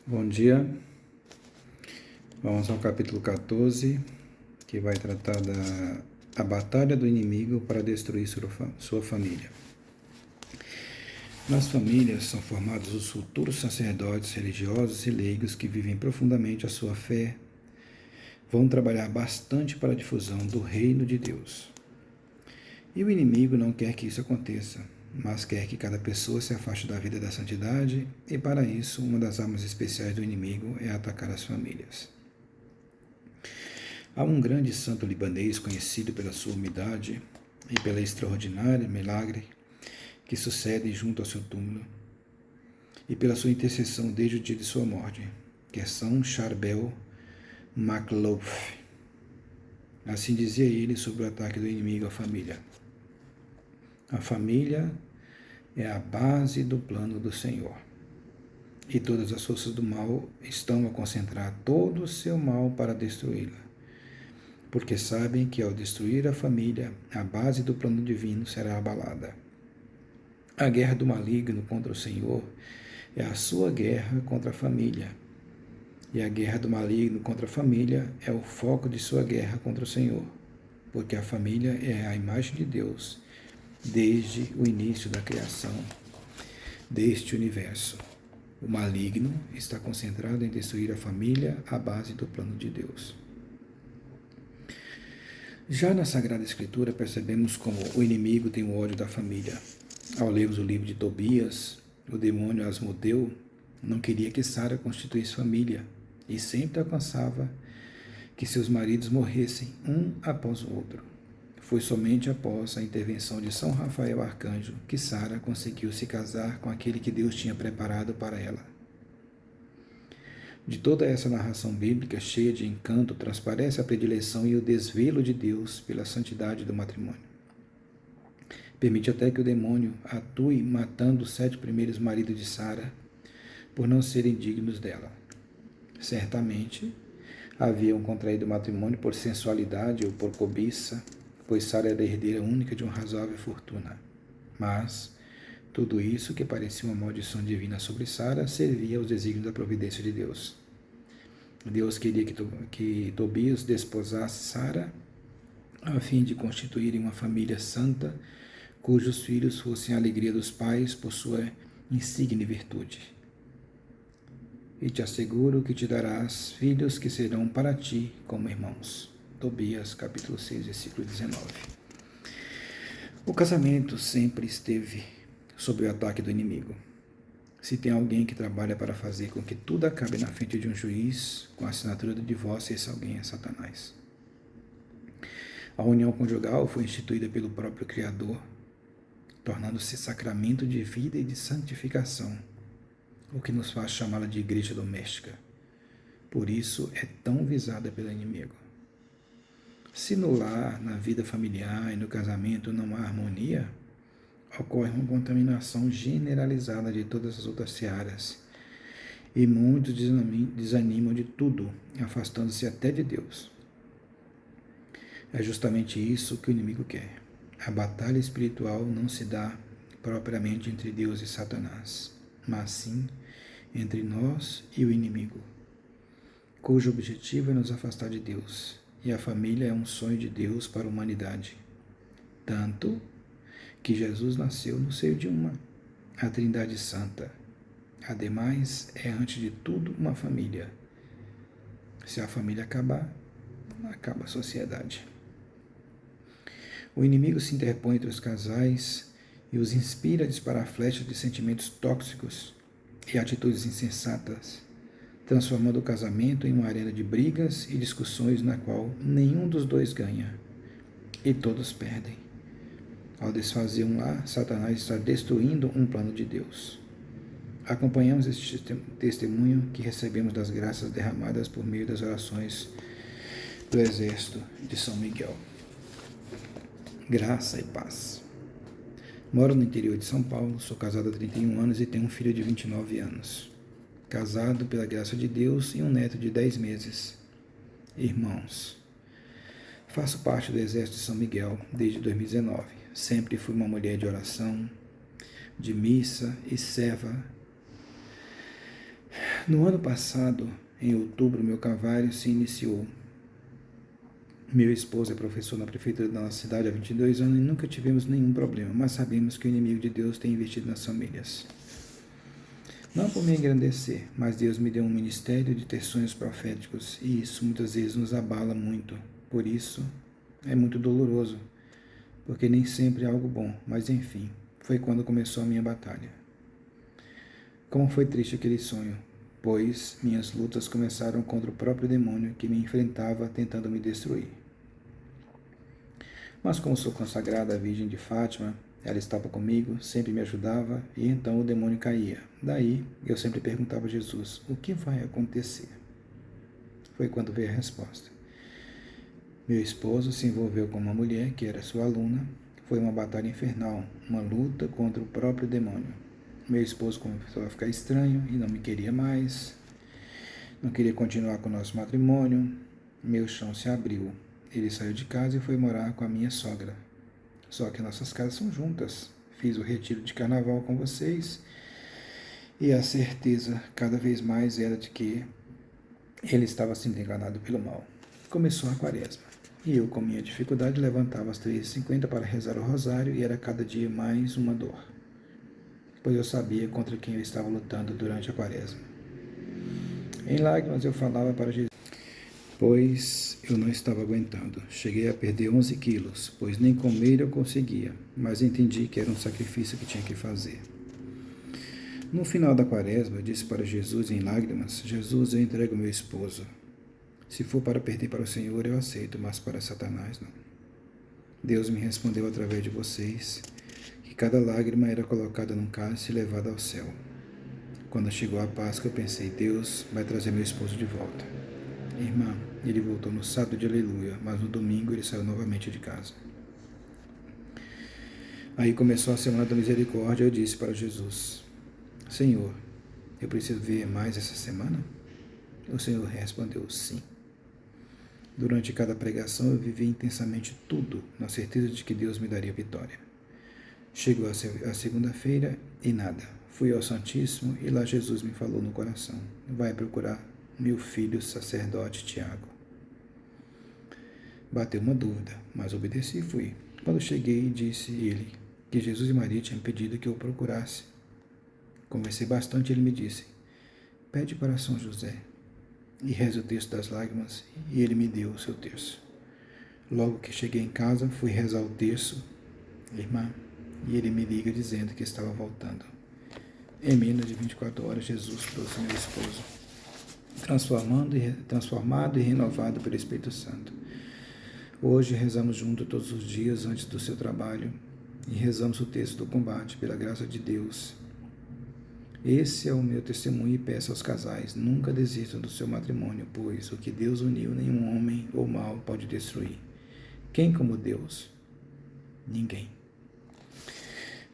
Bom dia, vamos ao capítulo 14, que vai tratar da batalha do inimigo para destruir sua família. Nas famílias são formados os futuros sacerdotes religiosos e leigos que vivem profundamente a sua fé, vão trabalhar bastante para a difusão do reino de Deus. E o inimigo não quer que isso aconteça, mas quer que cada pessoa se afaste da vida da santidade, e para isso, uma das armas especiais do inimigo é atacar as famílias. Há um grande santo libanês conhecido pela sua humildade e pela extraordinária milagre que sucede junto ao seu túmulo, e pela sua intercessão desde o dia de sua morte, que é São Charbel Maclouf. Assim dizia ele sobre o ataque do inimigo à família. A família é a base do plano do Senhor. E todas as forças do mal estão a concentrar todo o seu mal para destruí-la. Porque sabem que ao destruir a família, a base do plano divino será abalada. A guerra do maligno contra o Senhor é a sua guerra contra a família. E a guerra do maligno contra a família é o foco de sua guerra contra o Senhor. Porque a família é a imagem de Deus desde o início da criação deste universo. O maligno está concentrado em destruir a família, a base do plano de Deus. Já na Sagrada Escritura percebemos como o inimigo tem o ódio da família. Ao lermos o livro de Tobias, o demônio Asmodeu não queria que Sara constituísse família e sempre alcançava que seus maridos morressem um após o outro. Foi somente após a intervenção de São Rafael Arcanjo que Sara conseguiu se casar com aquele que Deus tinha preparado para ela. De toda essa narração bíblica cheia de encanto transparece a predileção e o desvelo de Deus pela santidade do matrimônio. Permite até que o demônio atue matando os 7 primeiros maridos de Sara por não serem dignos dela. Certamente haviam contraído matrimônio por sensualidade ou por cobiça, pois Sara era a herdeira única de uma razoável fortuna. Mas tudo isso, que parecia uma maldição divina sobre Sara, servia aos desígnios da providência de Deus. Deus queria que Tobias desposasse Sara, a fim de constituírem uma família santa, cujos filhos fossem a alegria dos pais por sua insigne virtude. E te asseguro que te darás filhos que serão para ti como irmãos. Tobias, capítulo 6, versículo 19. O casamento sempre esteve sob o ataque do inimigo. Se tem alguém que trabalha para fazer com que tudo acabe na frente de um juiz com a assinatura do divórcio, esse alguém é Satanás. A união conjugal foi instituída pelo próprio Criador, tornando-se sacramento de vida e de santificação, o que nos faz chamá-la de igreja doméstica. Por isso é tão visada pelo inimigo. Se no lar, na vida familiar e no casamento não há harmonia, ocorre uma contaminação generalizada de todas as outras searas, e muitos desanimam de tudo, afastando-se até de Deus. É justamente isso que o inimigo quer. A batalha espiritual não se dá propriamente entre Deus e Satanás, mas sim entre nós e o inimigo, cujo objetivo é nos afastar de Deus. E a família é um sonho de Deus para a humanidade. Tanto que Jesus nasceu no seio de uma, a Trindade Santa. Ademais, é antes de tudo uma família. Se a família acabar, acaba a sociedade. O inimigo se interpõe entre os casais e os inspira a disparar flechas de sentimentos tóxicos e atitudes insensatas, transformando o casamento em uma arena de brigas e discussões na qual nenhum dos dois ganha e todos perdem. Ao desfazer um lar, Satanás está destruindo um plano de Deus. Acompanhamos este testemunho que recebemos das graças derramadas por meio das orações do exército de São Miguel. Graça e paz. Moro no interior de São Paulo, sou casado há 31 anos e tenho um filho de 29 anos. Casado pela graça de Deus e um neto de 10 meses. Irmãos, faço parte do Exército de São Miguel desde 2019. Sempre fui uma mulher de oração, de missa e serva No ano passado, em outubro, meu calvário se iniciou. Meu esposo é professor na prefeitura da nossa cidade há 22 anos e nunca tivemos nenhum problema, mas sabemos que o inimigo de Deus tem investido nas famílias. Não por me engrandecer, mas Deus me deu um ministério de ter sonhos proféticos e isso muitas vezes nos abala muito. Por isso, é muito doloroso, porque nem sempre é algo bom, mas enfim, foi quando começou a minha batalha. Como foi triste aquele sonho, pois minhas lutas começaram contra o próprio demônio que me enfrentava tentando me destruir. Mas como sou consagrada à Virgem de Fátima, ela estava comigo, sempre me ajudava, e então o demônio caía. Daí, eu sempre perguntava a Jesus, o que vai acontecer? Foi quando veio a resposta. Meu esposo se envolveu com uma mulher que era sua aluna. Foi uma batalha infernal, uma luta contra o próprio demônio. Meu esposo começou a ficar estranho e não me queria mais. Não queria continuar com o nosso matrimônio. Meu chão se abriu. Ele saiu de casa e foi morar com a minha sogra. Só que nossas casas são juntas. Fiz o retiro de carnaval com vocês e a certeza cada vez mais era de que ele estava sendo enganado pelo mal. Começou a quaresma e eu, com minha dificuldade, levantava às 3h50 para rezar o rosário e era cada dia mais uma dor, pois eu sabia contra quem eu estava lutando durante a quaresma. Em lágrimas eu falava para Jesus, pois eu não estava aguentando. Cheguei a perder 11 quilos, pois nem comer eu conseguia, mas entendi que era um sacrifício que tinha que fazer. No final da quaresma, eu disse para Jesus em lágrimas, Jesus, eu entrego meu esposo. Se for para perder para o Senhor, eu aceito, mas para Satanás não. Deus me respondeu através de vocês, que cada lágrima era colocada num cálice e levada ao céu. Quando chegou a Páscoa, eu pensei, Deus vai trazer meu esposo de volta. Irmã, ele voltou no sábado de aleluia, mas no domingo ele saiu novamente de casa. Aí começou a semana da misericórdia, eu disse para Jesus, Senhor, eu preciso ver mais essa semana? O Senhor respondeu, sim. Durante cada pregação eu vivi intensamente tudo, na certeza de que Deus me daria vitória. Chegou a segunda-feira e nada. Fui ao Santíssimo e lá Jesus me falou no coração, vai procurar meu filho sacerdote Tiago. Bateu uma dúvida, mas obedeci e fui. Quando cheguei, disse ele que Jesus e Maria tinham pedido que eu procurasse. Conversei bastante e ele me disse, pede para São José e reze o texto das lágrimas, e ele me deu o seu terço. Logo que cheguei em casa, fui rezar o terço, irmã, e ele me liga dizendo que estava voltando. Em menos de 24 horas, Jesus trouxe meu esposo, transformado e renovado pelo Espírito Santo. Hoje rezamos juntos todos os dias antes do seu trabalho e rezamos o texto do combate pela graça de Deus. Esse é o meu testemunho e peço aos casais, nunca desistam do seu matrimônio, pois o que Deus uniu nenhum homem ou mal pode destruir. Quem como Deus? Ninguém.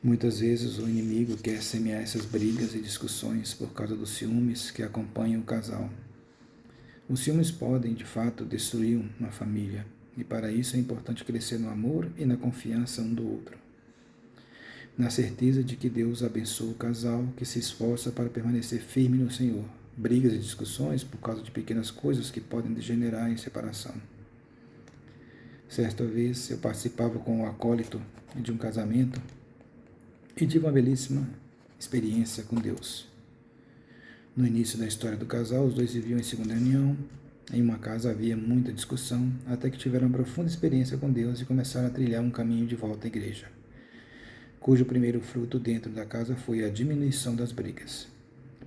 Muitas vezes o inimigo quer semear essas brigas e discussões por causa dos ciúmes que acompanham o casal. Os ciúmes podem, de fato, destruir uma família, e para isso é importante crescer no amor e na confiança um do outro. Na certeza de que Deus abençoa o casal que se esforça para permanecer firme no Senhor. Brigas e discussões por causa de pequenas coisas que podem degenerar em separação. Certa vez eu participava com o acólito de um casamento e tive uma belíssima experiência com Deus. No início da história do casal, os dois viviam em segunda união. Em uma casa havia muita discussão, até que tiveram uma profunda experiência com Deus e começaram a trilhar um caminho de volta à igreja, cujo primeiro fruto dentro da casa foi a diminuição das brigas.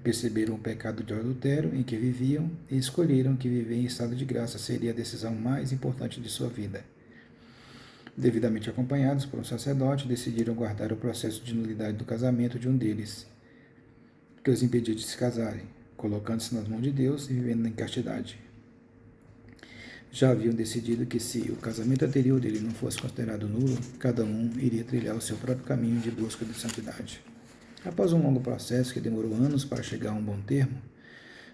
Perceberam o pecado de adultério em que viviam e escolheram que viver em estado de graça seria a decisão mais importante de sua vida. Devidamente acompanhados por um sacerdote, decidiram guardar o processo de nulidade do casamento de um deles, que os impedia de se casarem, colocando-se nas mãos de Deus e vivendo em castidade. Já haviam decidido que se o casamento anterior dele não fosse considerado nulo, cada um iria trilhar o seu próprio caminho de busca de santidade. Após um longo processo que demorou anos para chegar a um bom termo,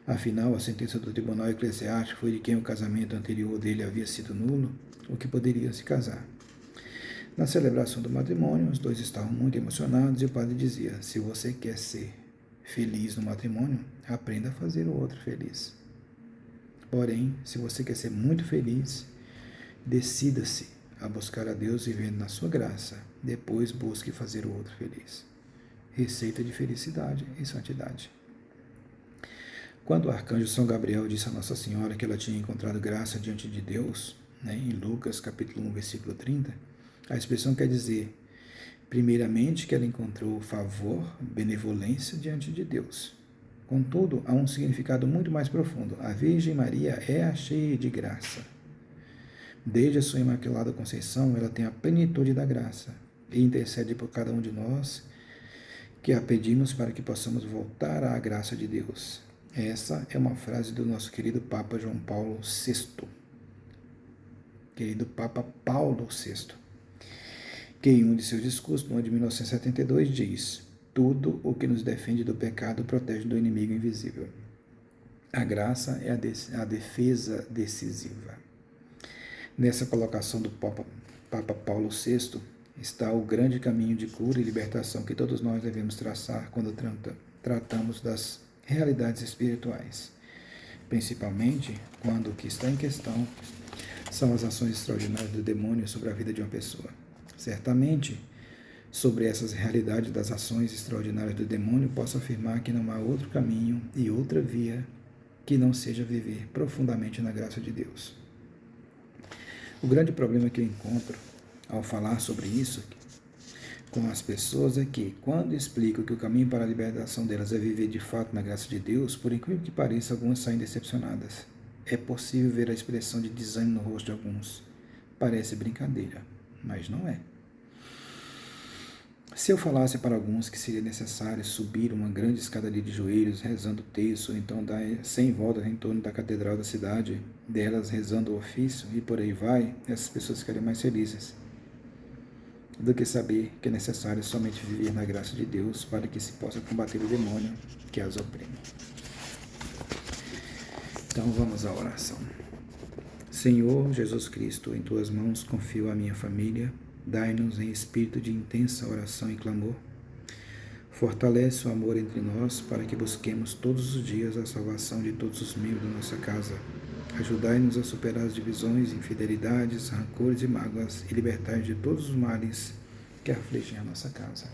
afinal a sentença do tribunal eclesiástico foi de quem o casamento anterior dele havia sido nulo, o que poderia se casar. Na celebração do matrimônio, os dois estavam muito emocionados e o padre dizia, se você quer ser feliz no matrimônio, aprenda a fazer o outro feliz. Porém, se você quer ser muito feliz, decida-se a buscar a Deus vivendo na sua graça. Depois busque fazer o outro feliz. Receita de felicidade e santidade. Quando o arcanjo São Gabriel disse a Nossa Senhora que ela tinha encontrado graça diante de Deus, em Lucas capítulo 1, versículo 30, a expressão quer dizer, primeiramente, que ela encontrou favor, benevolência diante de Deus. Contudo, há um significado muito mais profundo. A Virgem Maria é a cheia de graça. Desde a sua Imaculada Conceição, ela tem a plenitude da graça e intercede por cada um de nós que a pedimos para que possamos voltar à graça de Deus. Essa é uma frase do nosso querido Papa João Paulo VI. Querido Papa Paulo VI, que em um de seus discursos, no ano de 1972, diz: tudo o que nos defende do pecado protege do inimigo invisível. A graça é a defesa decisiva. Nessa colocação do Papa Paulo VI está o grande caminho de cura e libertação que todos nós devemos traçar quando tratamos das realidades espirituais, principalmente quando o que está em questão são as ações extraordinárias do demônio sobre a vida de uma pessoa. Certamente, sobre essas realidades das ações extraordinárias do demônio, posso afirmar que não há outro caminho e outra via que não seja viver profundamente na graça de Deus. O grande problema que eu encontro ao falar sobre isso com as pessoas é que, quando explico que o caminho para a libertação delas é viver de fato na graça de Deus, por incrível que pareça, algumas saem decepcionadas. É possível ver a expressão de desânimo no rosto de alguns. Parece brincadeira, mas não é. Se eu falasse para alguns que seria necessário subir uma grande escadaria de joelhos, rezando o terço, ou então dar 100 voltas em torno da catedral da cidade, delas rezando o ofício, e por aí vai, essas pessoas ficariam mais felizes do que saber que é necessário somente viver na graça de Deus para que se possa combater o demônio que as oprime. Então vamos à oração. Senhor Jesus Cristo, em Tuas mãos confio a minha família, dai-nos em espírito de intensa oração e clamor. Fortalece o amor entre nós para que busquemos todos os dias a salvação de todos os membros da nossa casa. Ajudai-nos a superar as divisões, infidelidades, rancores e mágoas e libertai-nos de todos os males que afligem a nossa casa.